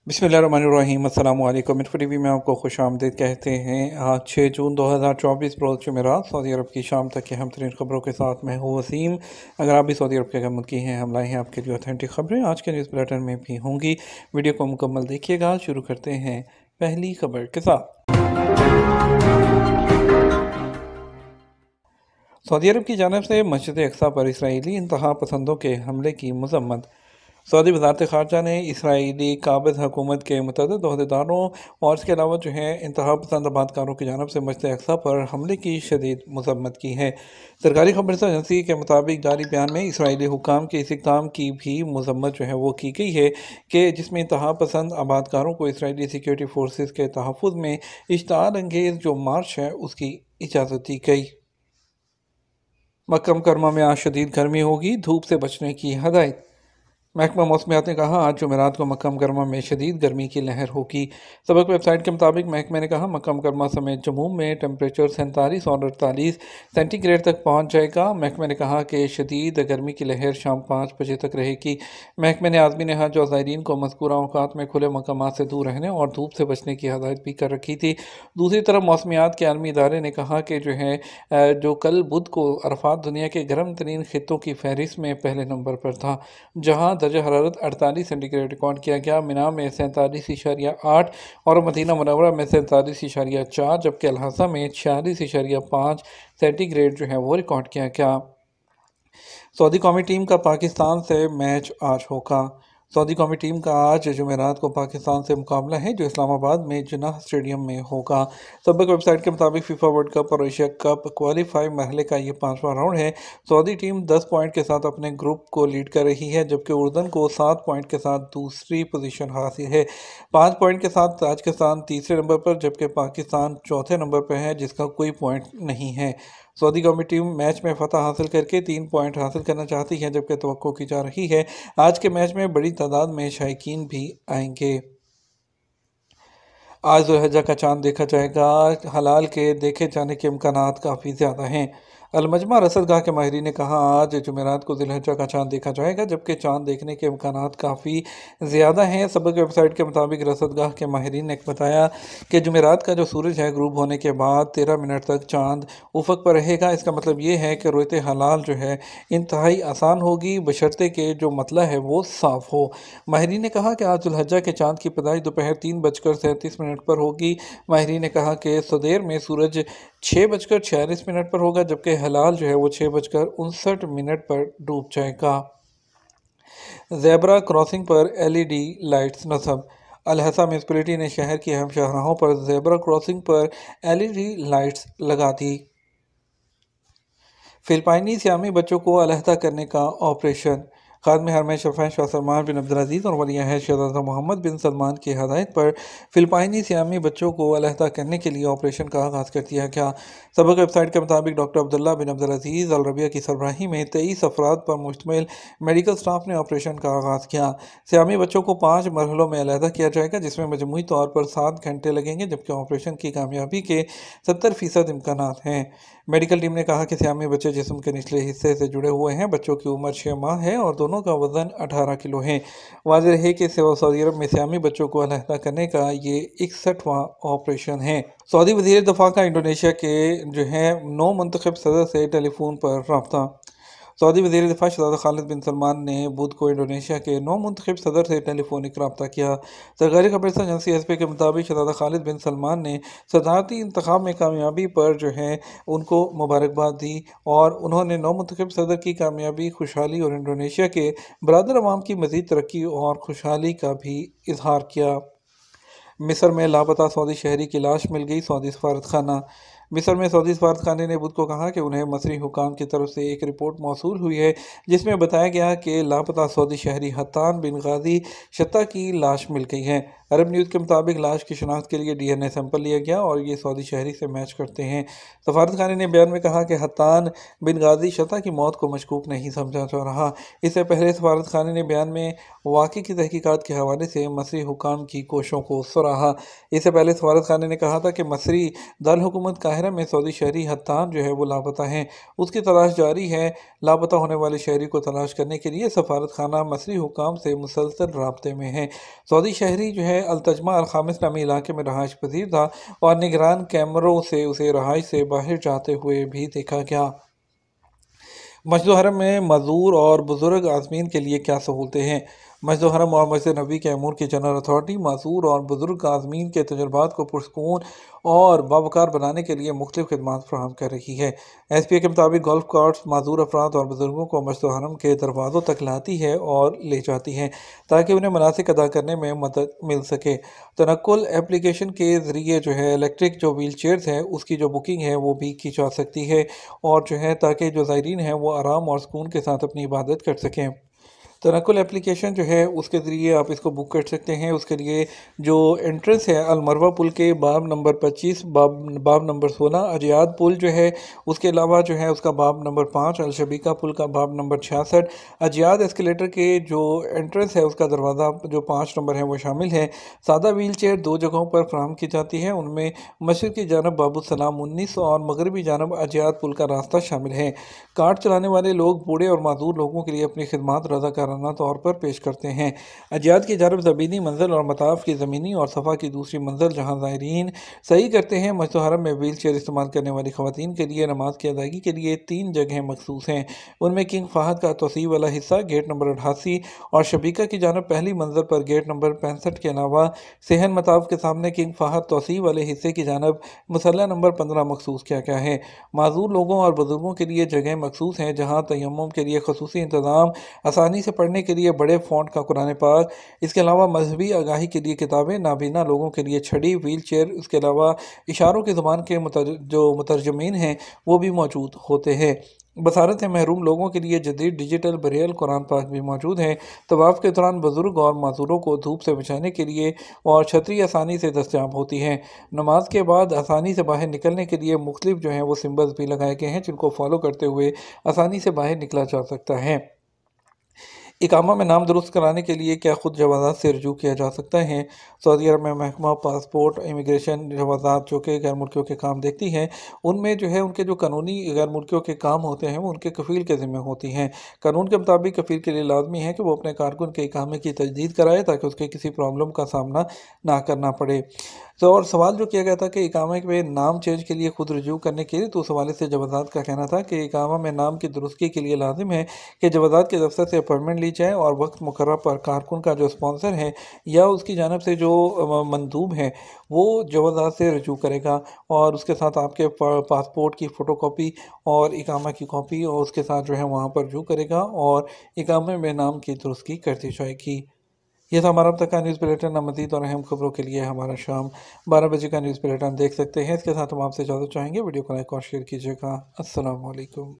बिस्मिल्लाहिर्रहमानिर्रहीम अस्सलाम वालेकुम। इन्फो टीवी में आपको खुशामदीद कहते हैं। आज 6 जून 2024 रोज़ जुमेरात सऊदी अरब की शाम तक की हम तरीन खबरों के साथ मैं हूँ वसीम। अगर आप भी सऊदी अरब के गमत की हैं, हम लाए हैं आपके लिए ऑथेंटिक खबरें। आज के न्यूज़ बुलेटिन में भी होंगी, वीडियो को मुकम्मल देखिएगा। शुरू करते हैं पहली खबर के साथ। सऊदी अरब की जानिब से मस्जिद अक्सा पर इसराइली इंतहा पसंदों के हमले की मजम्मत। सऊदी वज़ारत ख़ारजा ने इसराइली काबिज़ हुकूमत के मुतअद्दिद अहदेदारों और इसके अलावा इंतहा पसंद आबादकारों की जानिब से मस्जिद अक्सा पर हमले की शदीद मज़म्मत की है। सरकारी खबरसा एजेंसी के मुताबिक जारी बयान में इसराइली हुकाम के इस इक़दाम की भी मज़म्मत वो की गई है कि जिसमें इंतहा पसंद आबादकारों को इसराइली सिक्योरिटी फोर्सेस के तहफ़्फ़ुज़ में इश्ताल अंगेज़ जो मार्च है उसकी इजाज़त दी गई। मक्का मुकर्रमा में आज शदीद गर्मी होगी, धूप से बचने की हदायत। महकमा मौसमियात ने कहा आज जुमेरात को मक्का मुकर्रमा में शदीद गर्मी की लहर होगी। सबक वेबसाइट के मुताबिक महकमे ने कहा मक्का मुकर्रमा समेत जम्मू में टेम्परेचर 47 और 48 सेंटीग्रेड तक पहुंच जाएगा। महकमे ने कहा कि शदीद गर्मी की लहर शाम 5 बजे तक रहेगी। महकमे ने आज़मीन हज और ज़ायरीन को मज़कूरा औकात में खुले मकामात से दूर रहने और धूप से बचने की हदायत भी कर रखी थी। दूसरी तरफ मौसमियात के आलमी इदारे ने कहा कि जो कल बुध को अरफात दुनिया के गर्म तरीन खित्तों की फहरिस्त में पहले नंबर पर था, जहाँ दर्जा हरारत 48 सेंटीग्रेड रिकॉर्ड किया गया। मिना में 47.8 और मदीना मुनव्वरा में 47.4, जबकि अलहसा में 46.5 सेंटीग्रेड वो रिकॉर्ड किया गया। सऊदी कौमी टीम का पाकिस्तान से मैच आज होगा। सऊदी कौमी टीम का आज जुमेरात को पाकिस्तान से मुकाबला है जो इस्लामाबाद में जिन्नाह स्टेडियम में होगा। सबक वेबसाइट के मुताबिक फीफा वर्ल्ड कप और एशिया कप क्वालिफाई मरहले का ये 5वां राउंड है। सऊदी टीम 10 पॉइंट के साथ अपने ग्रुप को लीड कर रही है, जबकि उर्दन को 7 पॉइंट के साथ दूसरी पोजीशन हासिल है। 5 पॉइंट के साथ ताजिकिस्तान तीसरे नंबर पर, जबकि पाकिस्तान चौथे नंबर पर है जिसका कोई पॉइंट नहीं है। सऊदी कौमी टीम मैच में फतह हासिल करके 3 पॉइंट हासिल करना चाहती है, जबकि तवक्को की जा रही है आज के मैच में बड़ी तादाद में शायकीन भी आएंगे। आज दुल्हज्जा का चांद देखा जाएगा। हलाल के देखे जाने के इम्कानात काफ़ी ज़्यादा हैं। अलमजमा रसदगाह के माहिरीन ने कहा आज जुमेरात को दुल्हज्जा का चांद देखा जाएगा, जबकि चांद देखने के इम्कानात काफ़ी ज़्यादा हैं। सबक वेबसाइट के मुताबिक रसदगाह के माहिरीन ने बताया कि जुमेरात का जो सूरज है ग्रूब होने के बाद 13 मिनट तक चांद उफक पर रहेगा। इसका मतलब ये है कि रुयत हलाल इंतहाई आसान होगी, बशर्ते के जो मतला है वो साफ़ हो। माहिरीन ने कहा कि आज दुल्हज्जा के चांद की पैदाइश दोपहर 3:37 पर होगी। माहिरीन ने कहा कि सदेर में सूरज 6:46 पर होगा, जबकि हलाल वो 6:59 पर डूब जाएगा। ज़ेबरा क्रॉसिंग पर LED लाइट्स नस्ब। अलहसा म्यूनसिपलिटी ने शहर की अहम शाहराहों पर ज़ेबरा क्रॉसिंग पर LED लाइट्स लगा दी। फिलिपाइनी सियामी बच्चों को अलहदा करने का ऑपरेशन। खादम हरम शफ़ा शाह सलमान बिन अब्दुल और वली अहद शहज़ादा मोहम्मद बिन सलमान की हदायत पर फिलिपाइनी सियामी बच्चों को अलहदा करने के लिए ऑपरेशन का आगाज़ कर दिया गया। सबक वेबसाइट के मुताबिक डॉक्टर अब्दुल्ला बिन अब्दुल अज़ीज़ अल रबिया की सरबराही में 23 अफराद पर मुश्तमिल मेडिकल स्टाफ ने ऑपरेशन का आगाज़ किया। सियामी बच्चों को 5 मरहलों में अलहदा किया जाएगा, जिसमें मजमूई तौर पर 7 घंटे लगेंगे, जबकि ऑपरेशन की कामयाबी के 70% इम्कानात हैं। मेडिकल टीम ने कहा कि सियामी बच्चे जिस्म के निचले हिस्से से जुड़े हुए हैं। बच्चों की उम्र 6 माह है और दोनों का वजन 18 किलो है। वाज़ेह है कि सऊदी अरब में सियामी बच्चों को अलहदा करने का ये 61वां ऑपरेशन है। सऊदी वज़ीर दफ़ा का इंडोनेशिया के नौ मुंतखब सदर से टेलीफोन पर रब्ता। सऊदी वज़ीर दिफ़ा शहज़ादा खालिद बिन सलमान ने बुध को इंडोनेशिया के नौ मुंतखब सदर से टेलीफोनिक रब्ता किया। सरकारी खबरसा एजेंसी SPA के मुताबिक शहज़ादा खालिद बिन सलमान ने सदारती इंतखाब में कामयाबी पर उनको मुबारकबाद दी और उन्होंने नौ मुंतखब सदर की कामयाबी, खुशहाली और इंडोनेशिया के बरादर अवाम की मज़ीद तरक्की और खुशहाली का भी इजहार किया। मिस्र में लापता सऊदी शहरी की लाश मिल गई। सऊदी सफारत खाना। मिस्र में सऊदी सफारत खाने ने बुध को कहा कि उन्हें मसरी हुकाम की तरफ से एक रिपोर्ट मौसूल हुई है, जिसमें बताया गया कि लापता सऊदी शहरी हत्तान बिन गाजी शत्ता की लाश मिल गई है। अरब न्यूज़ के मुताबिक लाश की शनाख्त के लिए DNA सैंपल लिया गया और ये सऊदी शहरी से मैच करते हैं। सफारत खाने ने बयान में कहा कि हत्तान बिन गाजी शत्ता की मौत को मशकूक नहीं समझा जा रहा। इससे पहले सफारत खाने ने बयान में वाक़ई की तहकीकात के हवाले से मसरी हुकाम की कोशिशों को सराहा। इससे पहले सफारत खाने ने कहा था कि मसरी दारुल हुकूमत काहिरा में सऊदी शहरी हत्तान वो लापता हैं, उसकी तलाश जारी है। लापता होने वाले शहरी को तलाश करने के लिए सफारत खाना मसरी हुकाम से मुसलसल राब्ते में है। सऊदी शहरी है अल-तजमा अल-खामिस नामी इलाके में रहायश पजीर था और निगरान कैमरों से उसे रहायश से बाहर जाते हुए भी देखा गया। मस्जिद हरम में मज़दूर और बुज़ुर्ग आज़मीन के लिए क्या सहूलतें हैं? मस्जिद हरम और मस्जिद नबी के अमूर की जनरल अथॉरिटी मासूर और बुज़ुर्ग आज़मीन के तजुर्बात को पुरस्कून और बावकार बनाने के लिए मुख्तलिफ़ खदमात फ़राहम कर रही है। SPA के मुताबिक गोल्फ कार्ट्स माजूर अफराद और बुज़ुर्गों को मस्जिद हरम के दरवाज़ों तक लाती है और ले जाती हैं ताकि उन्हें मनासिक अदा करने में मदद मिल सके। तनक्कुल एप्लीकेशन के ज़रिए जो है इलेक्ट्रिक जो व्हील चेयर्स हैं उसकी जो बुकिंग है वो भी की जा सकती है और जो है ताकि जो ज़ायरीन हैं वो आराम और सुकून के साथ अपनी इबादत कर सकें। तनक्कुल एप्लीकेशन जो है उसके ज़रिए आप इसको बुक कर सकते हैं। उसके लिए जो एंट्रेंस है अलमरवा पुल के बाब नंबर 25, बाब नंबर 16, अजियाद पुल जो है उसके अलावा जो है उसका बाब नंबर 5, अलशबीका पुल का बाब नंबर 66, अजियाद एस्केलेटर के जो एंट्रेंस है उसका दरवाज़ा जो 5 नंबर है वो शामिल है। सादा व्हील चेयर 2 जगहों पर फ्राहम की जाती है, उनमें मशरक़ की जानब बाबू सलाम 19 और मगरबी जानब अजियाद पुल का रास्ता शामिल है। कार्ट चलाने वाले लोग बूढ़े और माजूर लोगों के लिए अपनी खिदमात रज़ाकाराना तौर पर पेश करते हैं। अजियाद की जानब ज़मीनी मंजिल और मताफ़ की ज़मीनी और सफ़ा की दूसरी मंजिल जहाँ ज़ायरीन सही करते हैं। मस्जिद हरम में व्हील चेयर इस्तेमाल करने वाली ख़वातीन के लिए नमाज की अदायगी के लिए 3 जगहें मखसूस हैं। उनमें किंग फ़हद का तोसी वाला हिस्सा गेट नंबर 88 और शबीका की जानब पहली मंजिल पर गेट नंबर 65 के अलावा सेहन मताफ़ के सामने किंग फ़हद तोसी वाले हिस्से की जानब मुसल्ला नंबर 15 मखसूस किया गया है। माजूर लोगों और बुजुर्गों के लिए जगह मखसूस हैं जहाँ तयम्मुम के लिए खसूसी इंतज़ाम, आसानी से पढ़ने के लिए बड़े फ़ॉन्ट का कुरान पाक, इसके अलावा मजहबी आगाही के लिए किताबें, नाबीना लोगों के लिए छड़ी, व्हील चेयर, इसके अलावा इशारों की ज़ुबान के जो मुतरजमीन हैं वो भी मौजूद होते हैं। बसारत से महरूम लोगों के लिए जदीद डिजिटल ब्रेल कुरान पाक भी मौजूद हैं। तवाफ़ के दौरान बुज़ुर्ग और माजूरों को धूप से बचाने के लिए और छतरी आसानी से दस्तयाब होती हैं। नमाज के बाद आसानी से बाहर निकलने के लिए मुख्तलिफ जो हैं वो सिम्बल्स भी लगाए गए हैं जिनको फॉलो करते हुए आसानी से बाहर निकला जा सकता है। इकामा में नाम दुरुस्त कराने के लिए क्या खुद जवाज़ात से रजू किया जा सकता है? सऊदी अरब में महकमा पासपोर्ट इमिग्रेशन जवाज़ात जो कि गैर मुल्कियों के काम देखती हैं उनमें जो है उनके जो कानूनी गैर मुल्कियों के काम होते हैं वो उनके कफ़ील के ज़िम्मे होती हैं। कानून के मुताबिक कफ़ील के लिए लाजमी है कि वो अपने कारकुन के इकामे की तजदीद कराए ताकि उसके किसी प्रॉब्लम का सामना ना करना पड़े। तो और सवाल जो किया गया था कि इकामे में नाम चेंज के लिए खुद रजू करने के लिए, तो उस हवाले से जवाज़ात का कहना था कि इकामा में नाम की दुरुस्ती के लिए लाजिम है कि जवाज़ात के दफ्तर से अपॉइंटमेंट ली जाए और वक्त मुकर्रर पर कारकुन का जो स्पॉन्सर है या उसकी जानब से जो मंदूब है वो जवाज़ात से रजू करेगा और उसके साथ आपके पासपोर्ट की फ़ोटोकॉपी और इकामा की कॉपी और उसके साथ जो है वहाँ पर रजू करेगा और इकामे में नाम की दुरुस्ती कर दी जाएगी। यह था हमारा अब तक का न्यूज़ बुलेटिन। मज़ीद और अहम खबरों के लिए हमारा शाम 12 बजे का न्यूज़ बुलेटिन देख सकते हैं। इसके साथ हम आपसे इजाज़त चाहेंगे। वीडियो को लाइक और शेयर कीजिएगा। अस्सलाम वालेकुम।